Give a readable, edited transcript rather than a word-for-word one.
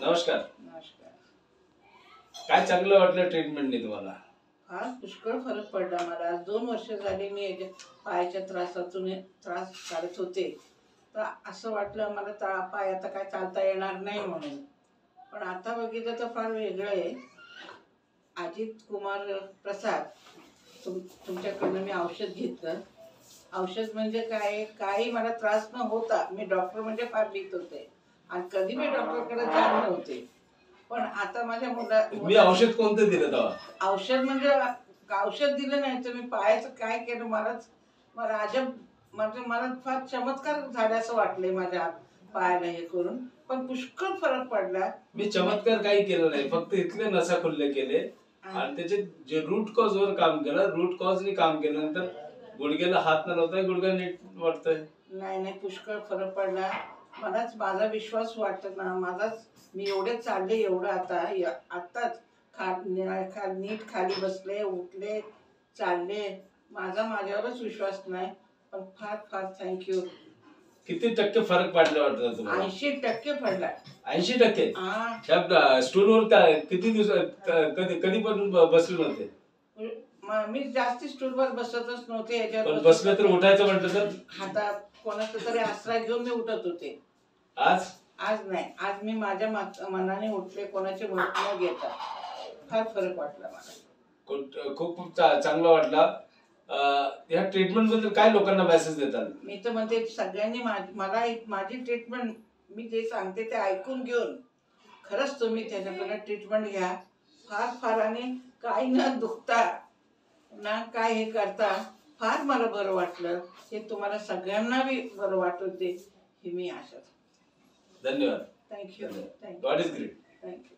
नमस्कार. नमस्कार. काय चांगलं वाटलं ट्रीटमेंटने तुम्हाला? फार पुष्कळ फरक पडला मला. आज 2 वर्ष झाली मी पायाच्या त्रास काढत होते. तर असं वाटलं मला पाय आता काय चालता येणार नाही म्हणून. पण आता बघितलं तर फार वेगळं आहे. अजित कुमार प्रसाद तुमच्याकडनं मी औषध घेतलं. औषध म्हणजे काय, काही मला त्रास न होता मी डॉक्टर म्हणजे फार भीत होते आणि कधी मी डॉक्टरकडे जात नव्हते. पण आता माझ्या मी औषध कोणतं दिलं तेव्हा? औषध म्हणजे औषध दिलं नाही तर मी पायाचं काय केलं मला अजब मला फार चमत्कार झाल्याचं वाटलंय माझ्या पायाला हे करून. पण पुष्कळ फरक पडला. मी चमत्कार काही केलं नाही, फक्त इथले नसा खुल्ले केले आणि त्याचे जे रूट कॉज वर काम केलं, रूट कॉजने काम केल्यानंतर गुडघ्याला हात न लावताय गुडघा नीट वाटतंय. नाही पुष्कळ फरक पडला. माझा विश्वास वाटत ना. मी एवढे चालले एवढं आताच नीट खाली बसले, उठले, चालले. माझ्यावरच विश्वास नाही. पण फार फार थँक्यू. किती टक्के फरक पडला वाटतं तुम्हाला? 80% पडला. 80%? त्या स्टूलवर काय किती दिवस कधीपासून बसले नव्हते? मी जास्ती स्टूलवर बसतच नव्हते. पण बसलं तर उठायचं म्हटलं तर हातात कोणाचा तरी आसरा घेऊन मी उठत होते. आज नाही. आज मी माझ्या मनाने उठले, कोणाचे मत न घेता. फार फरक वाटला मला. खूप चांगला वाटला. या ट्रीटमेंट बद्दल काय लोकांना मेसेज देतात? मी तर म्हणते सगळ्यांनी माझी ट्रीटमेंट मी जे सांगते ते ऐकून घेऊन खरंच तुम्ही त्याच्याकडे ट्रीटमेंट घ्या. फार आणि काही न दुखता ना काय हे करता फार मला बरं वाटलं. हे तुम्हाला सगळ्यांना बी बरं वाटू दे ही मी आशा. धन्यवाद. Thank you. God is great. Thank you.